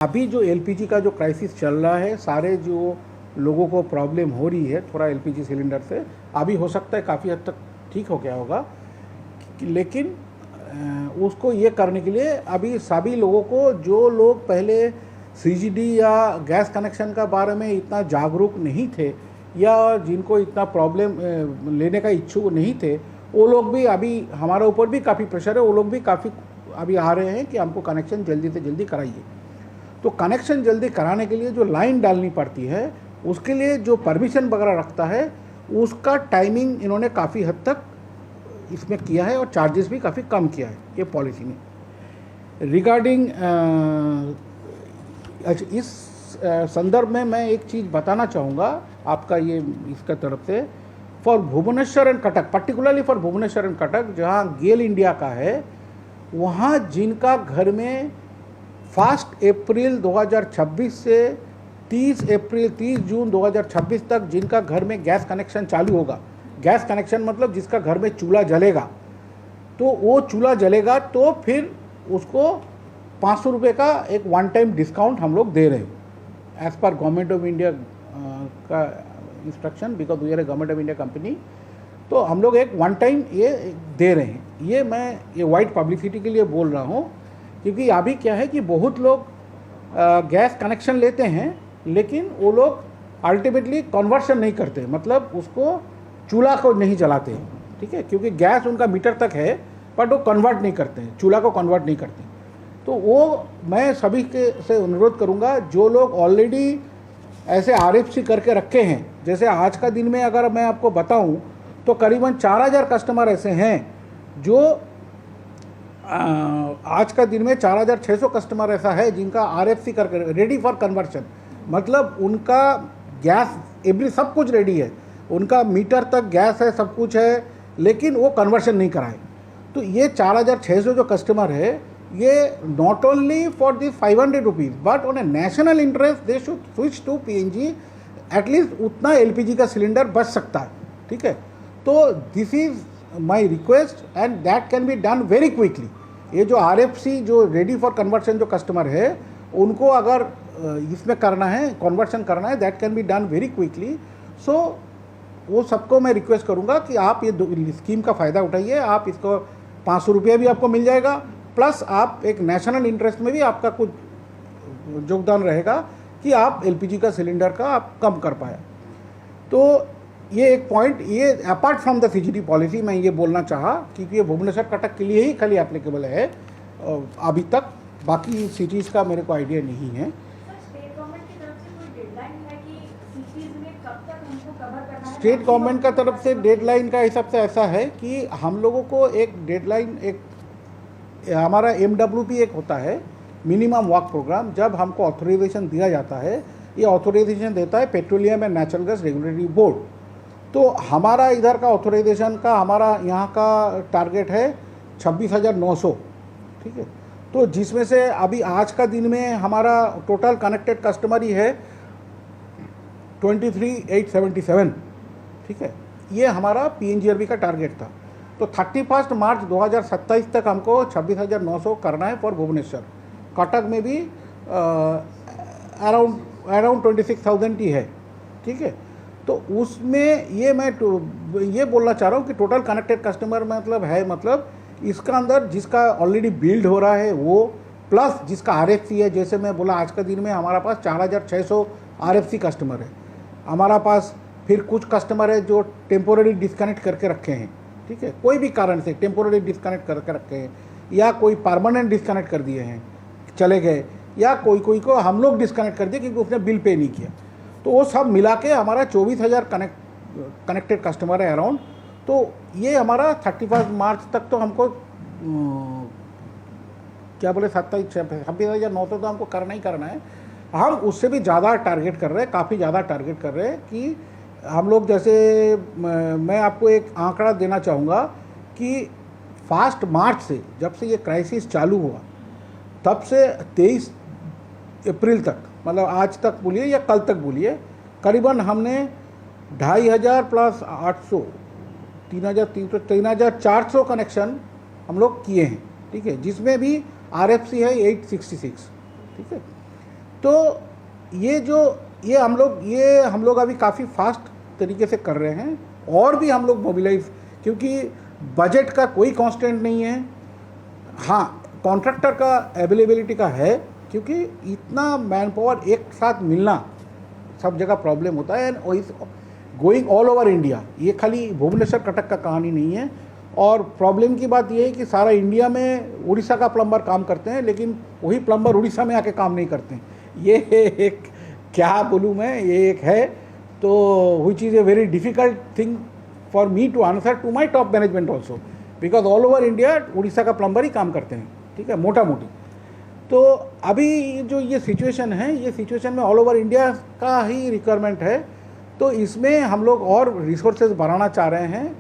अभी जो एलपीजी का जो क्राइसिस चल रहा है, सारे जो लोगों को प्रॉब्लम हो रही है थोड़ा एलपीजी सिलेंडर से, अभी हो सकता है काफ़ी हद तक ठीक हो गया होगा, लेकिन उसको ये करने के लिए अभी सभी लोगों को, जो लोग पहले सीजीडी या गैस कनेक्शन का बारे में इतना जागरूक नहीं थे या जिनको इतना प्रॉब्लम लेने का इच्छुक नहीं थे, वो लोग भी अभी, हमारे ऊपर भी काफ़ी प्रेशर है, वो लोग भी काफ़ी अभी आ रहे हैं कि हमको कनेक्शन जल्दी से जल्दी कराइए। तो कनेक्शन जल्दी कराने के लिए जो लाइन डालनी पड़ती है, उसके लिए जो परमिशन वगैरह रखता है, उसका टाइमिंग इन्होंने काफ़ी हद तक इसमें किया है और चार्जेस भी काफ़ी कम किया है ये पॉलिसी में। रिगार्डिंग इस संदर्भ में मैं एक चीज़ बताना चाहूँगा आपका, ये इसका तरफ से, for Bhubaneswar and Cuttack, particularly for Bhubaneswar and Cuttack, जहाँ गेल इंडिया का है, वहाँ जिनका घर में 1 अप्रैल 2026 से 30 जून 2026 तक जिनका घर में गैस कनेक्शन चालू होगा, गैस कनेक्शन मतलब जिसका घर में चूल्हा जलेगा, तो वो चूल्हा जलेगा तो फिर उसको 500 रुपये का एक वन टाइम डिस्काउंट हम लोग दे रहे हैं एज़ पर गवर्नमेंट ऑफ इंडिया का instruction, because we are a government of India company. तो हम लोग एक वन टाइम ये दे रहे हैं। ये मैं ये वाइड पब्लिसिटी के लिए बोल रहा हूँ, क्योंकि अभी क्या है कि बहुत लोग गैस कनेक्शन लेते हैं, लेकिन वो लोग अल्टीमेटली कन्वर्शन नहीं करते, मतलब उसको चूल्हा को नहीं जलाते, ठीक है, क्योंकि गैस उनका मीटर तक है बट वो कन्वर्ट नहीं करते हैं, चूल्हा को कन्वर्ट नहीं करते। तो वो मैं सभी के से अनुरोध करूँगा, जो लोग ऑलरेडी ऐसे आरएफसी करके रखे हैं, जैसे आज का दिन में अगर मैं आपको बताऊं तो करीबन 4000 कस्टमर ऐसे हैं जो आज का दिन में 4600 कस्टमर ऐसा है जिनका आरएफसी करके रेडी फॉर कन्वर्शन, मतलब उनका गैस एवरी सब कुछ रेडी है, उनका मीटर तक गैस है, सब कुछ है, लेकिन वो कन्वर्शन नहीं कराए। तो ये 4600 जो कस्टमर है, ये not only for this 500 rupees but on a national interest they should switch to PNG, at least उतना एलपीजी का सिलेंडर बच सकता है, ठीक है। तो this is my request and that can be done very quickly. ये जो आरएफसी जो रेडी फॉर कन्वर्शन जो कस्टमर है, उनको अगर इसमें करना है, कन्वर्शन करना है, that can be done very quickly. So वो सबको मैं रिक्वेस्ट करूँगा कि आप ये स्कीम का फ़ायदा उठाइए। आप इसको 500 रुपये भी आपको मिल जाएगा, प्लस आप एक नेशनल इंटरेस्ट में भी आपका कुछ योगदान रहेगा कि आप एलपीजी का सिलेंडर का आप कम कर पाए। तो ये एक पॉइंट, ये apart from the CGD policy मैं ये बोलना चाहा, क्योंकि ये भुवनेश्वर कटक के लिए ही खाली एप्लीकेबल है अभी तक, बाकी सिटीज़ का मेरे को आइडिया नहीं है। स्टेट गवर्नमेंट का तरफ से डेडलाइन का हिसाब से ऐसा है कि हम लोगों को एक डेडलाइन, एक हमारा MWP एक होता है, मिनिमम वर्क प्रोग्राम, जब हमको ऑथोराइजेशन दिया जाता है, ये ऑथोराइजेशन देता है petroleum and natural gas regulatory board. तो हमारा इधर का ऑथोराइजेशन का, हमारा यहाँ का टारगेट है 26,900, ठीक है। तो जिसमें से अभी आज का दिन में हमारा टोटल कनेक्टेड कस्टमर ही है 23,877, ठीक है। ये हमारा PNGRB का टारगेट था। तो 31 मार्च 2027 तक हमको 26,900 करना है फॉर भुवनेश्वर। कटक में भी अराउंड 26,000 ही है, ठीक है। तो उसमें ये मैं ये बोलना चाह रहा हूँ कि टोटल कनेक्टेड कस्टमर मतलब है, मतलब इसका अंदर जिसका ऑलरेडी बिल्ड हो रहा है वो, प्लस जिसका RFC है, जैसे मैं बोला आज का दिन में हमारा पास 4600 RFC कस्टमर है हमारा पास। फिर कुछ कस्टमर है जो टेम्पोररी डिस्कनेक्ट करके रखे हैं, ठीक है, कोई भी कारण से टेम्पोररी डिस्कनेक्ट करके रखे हैं, या कोई परमानेंट डिस्कनेक्ट कर दिए हैं, चले गए, या कोई को हम लोग डिस्कनेक्ट कर दिए क्योंकि उसने बिल पे नहीं किया। तो वो सब मिला के हमारा 24,000 कनेक्टेड कस्टमर है अराउंड। तो ये हमारा 31 मार्च तक तो हमको क्या बोले 26,900 तो हमको करना ही करना है। हम उससे भी ज़्यादा टारगेट कर रहे हैं, काफ़ी ज़्यादा टारगेट कर रहे हैं कि हम लोग, जैसे मैं आपको एक आंकड़ा देना चाहूँगा कि 1 मार्च से, जब से ये क्राइसिस चालू हुआ, तब से 23 अप्रैल तक, मतलब आज तक बोलिए या कल तक बोलिए, करीबन हमने 2,500 प्लस 800 3,400 कनेक्शन हम लोग किए हैं, ठीक है, जिसमें भी RFC है 866, ठीक है। तो ये हम लोग अभी काफ़ी फास्ट तरीके से कर रहे हैं, और भी हम लोग मोबिलाइज, क्योंकि बजट का कोई कांस्टेंट नहीं है। हाँ, कॉन्ट्रैक्टर का अवेलेबिलिटी का है, क्योंकि इतना मैन पावर एक साथ मिलना सब जगह प्रॉब्लम होता है, and going all over India. ये खाली भुवनेश्वर कटक का कहानी नहीं है। और प्रॉब्लम की बात ये है कि सारा इंडिया में उड़ीसा का प्लम्बर काम करते हैं, लेकिन वही प्लम्बर उड़ीसा में आके काम नहीं करते हैं। ये एक, क्या बोलूँ मैं, ये एक है। तो which is a very difficult thing for me to answer to my top management also, because all over India Odisha का प्लम्बर ही काम करते हैं, ठीक है, मोटा मोटी। तो अभी जो ये सिचुएशन है, ये सिचुएशन में ऑल ओवर इंडिया का ही रिक्वायरमेंट है। तो इसमें हम लोग और रिसोर्सेज बढ़ाना चाह रहे हैं,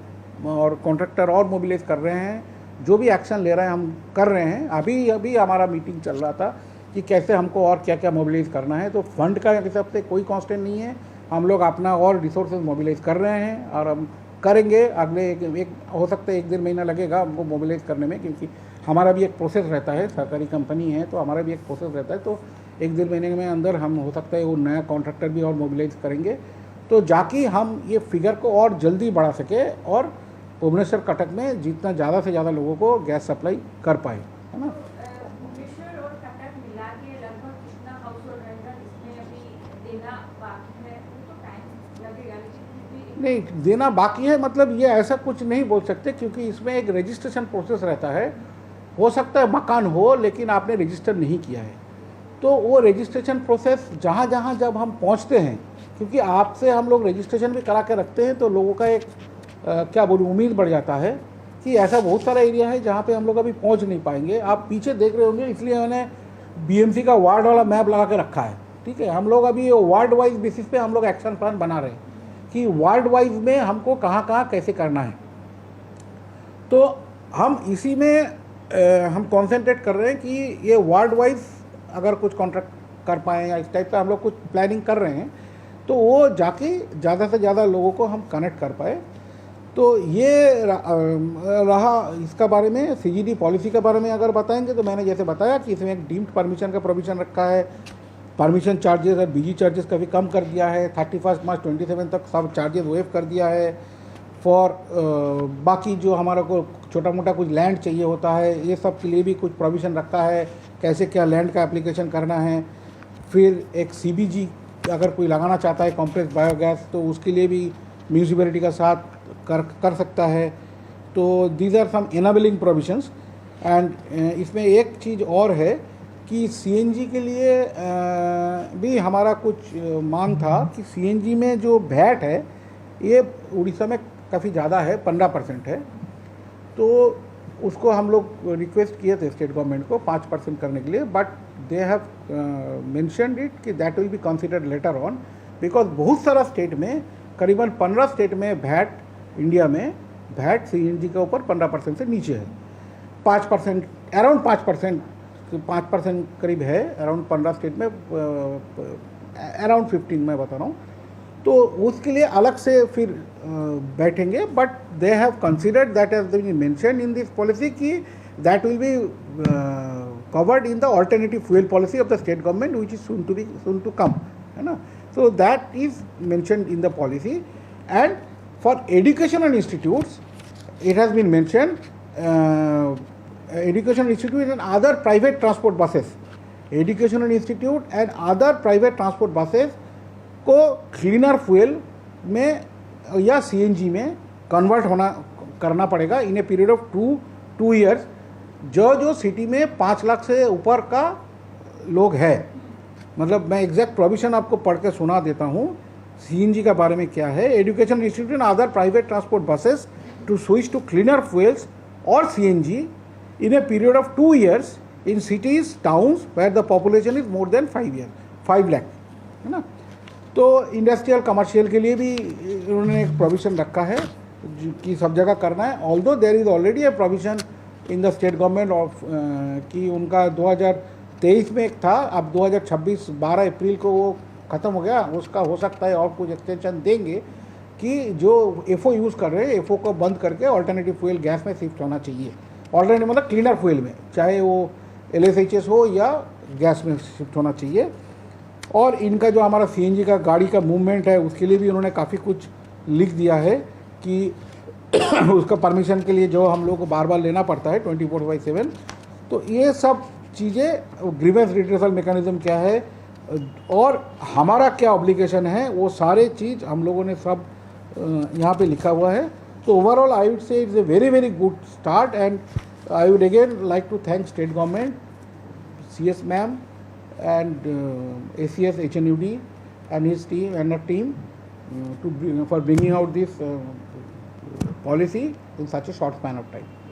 और कॉन्ट्रैक्टर और मोबिलाइज कर रहे हैं। जो भी एक्शन ले रहे हैं हम कर रहे हैं। अभी हमारा मीटिंग चल रहा था कि कैसे हमको और क्या क्या मोबिलाइज करना है। तो फंड का हिसाब से कोई कांस्टेंट नहीं है, हम लोग अपना और रिसोर्सेज मोबिलाइज कर रहे हैं, और हम करेंगे। अगले एक हो सकता है 1-1.5 महीना लगेगा हमको मोबिलाइज करने में, क्योंकि हमारा भी एक प्रोसेस रहता है, सरकारी कंपनी है तो हमारा भी एक प्रोसेस रहता है। तो 1-1.5 महीने में अंदर हम हो सकता है वो नया कॉन्ट्रैक्टर भी और मोबिलाइज करेंगे, तो जाके हम ये फिगर को और जल्दी बढ़ा सके, और भुवनेश्वर कटक में जितना ज़्यादा से ज़्यादा लोगों को गैस सप्लाई कर पाए, है ना। भुवनेश्वर और कटक मिला के लगभग कितना हाउस होल्ड रहेगा जिसमें अभी देना बाकी है? तो टाइम लगेगा, लेकिन नहीं, देना बाकी है मतलब ये ऐसा कुछ नहीं बोल सकते, क्योंकि इसमें एक रजिस्ट्रेशन प्रोसेस रहता है। हो सकता है मकान हो, लेकिन आपने रजिस्टर नहीं किया है, तो वो रजिस्ट्रेशन प्रोसेस जहाँ जहाँ जब हम पहुँचते हैं, क्योंकि आपसे हम लोग रजिस्ट्रेशन भी करा के रखते हैं, तो लोगों का एक क्या बोलूँ, उम्मीद बढ़ जाता है कि ऐसा बहुत सारा एरिया है जहाँ पे हम लोग अभी पहुँच नहीं पाएंगे। आप पीछे देख रहे होंगे, इसलिए मैंने बीएमसी का वार्ड वाला मैप लगा के रखा है, ठीक है। हम लोग अभी वार्ड वाइज बेसिस पे हम लोग एक्शन प्लान बना रहे हैं कि वार्ड वाइज में हमको कहाँ कहाँ कैसे करना है। तो हम इसी में हम कॉन्सेंट्रेट कर रहे हैं कि ये वार्ड वाइज अगर कुछ कॉन्ट्रैक्ट कर पाएँ, या इस टाइप का हम लोग कुछ प्लानिंग कर रहे हैं, तो वो जाके ज़्यादा से ज़्यादा लोगों को हम कनेक्ट कर पाए। तो ये रहा इसका बारे में। सीजीडी पॉलिसी के बारे में अगर बताएंगे, तो मैंने जैसे बताया कि इसमें एक डीम्ड परमिशन का प्रोविजन रखा है। परमिशन चार्जेस और बीजी चार्जेस का भी कम कर दिया है। 31 मार्च 27 तक सब चार्जेस वेव कर दिया है। फॉर बाकी जो हमारा को छोटा मोटा कुछ लैंड चाहिए होता है, ये सब के लिए भी कुछ प्रोविज़न रखा है, कैसे क्या लैंड का एप्लीकेशन करना है। फिर एक सीबीजी अगर कोई लगाना चाहता है कॉम्प्रेस्ड बायोगैस, तो उसके लिए भी म्यूनिसिपैलिटी का साथ कर सकता है। तो these are some enabling provisions. And इसमें एक चीज़ और है कि सीएनजी के लिए भी हमारा कुछ मांग था कि सीएनजी में जो वैट है ये उड़ीसा में काफ़ी ज़्यादा है, 15% है। तो उसको हम लोग रिक्वेस्ट किए थे स्टेट गवर्नमेंट को 5% करने के लिए, but they have mentioned it कि that will be considered later on, because बहुत सारा स्टेट में, करीबन 15 स्टेट में वैट, इंडिया में वैट सीएनजी के ऊपर 15% से नीचे है। 5%, अराउंड 5% करीब है, अराउंड 15 स्टेट में, अराउंड 15 मैं बता रहा हूँ। तो उसके लिए अलग से फिर बैठेंगे, but they have considered that has been mentioned in this policy कि that will be covered in the alternative fuel policy of the state government which is soon to come, है ना। So that is mentioned in the policy. And for educational institutes it has been mentioned, educational institute and other private transport buses, educational institute and other private transport buses को cleaner fuel में या CNG में convert करना पड़ेगा इन a period of 2 years। जो city में 5 लाख से ऊपर का लोग है, मतलब मैं एग्जैक्ट प्रोविजन आपको पढ़ के सुना देता हूँ सीएनजी का बारे में क्या है। Education institute and other private transport buses to switch to cleaner fuels or CNG in a period of 2 years in cities, towns where the population is more than 5 lakh, है ना। तो इंडस्ट्रियल कमर्शियल के लिए भी उन्होंने एक provision रखा है कि सब जगह करना है। Although there is already a provision in the state government of कि उनका 2023 में एक था, अब 2026 12 अप्रैल को वो ख़त्म हो गया, उसका हो सकता है और कुछ एक्सटेंशन देंगे कि जो एफओ यूज़ कर रहे हैं एफओ को बंद करके ऑल्टरनेटिव फ्यूल गैस में शिफ्ट होना चाहिए। ऑल्टरनेटिव मतलब क्लीनर फ्यूल में, चाहे वो LSHS हो या गैस में शिफ्ट होना चाहिए। और इनका जो हमारा सीएनजी का गाड़ी का मूवमेंट है उसके लिए भी उन्होंने काफ़ी कुछ लिख दिया है कि उसका परमिशन के लिए जो हम लोग को बार बार लेना पड़ता है 24/7। तो ये सब चीज़ें, ग्रीवेंस रिड्रेसल मैकेनिज्म क्या है और हमारा क्या ऑब्लिगेशन है, वो सारे चीज़ हम लोगों ने सब यहाँ पे लिखा हुआ है। तो overall I would say it's a very good start and I would again like to thank state government, CS ma'am and ACS HNUD and his team and a team for bringing out this policy in such a short span of time.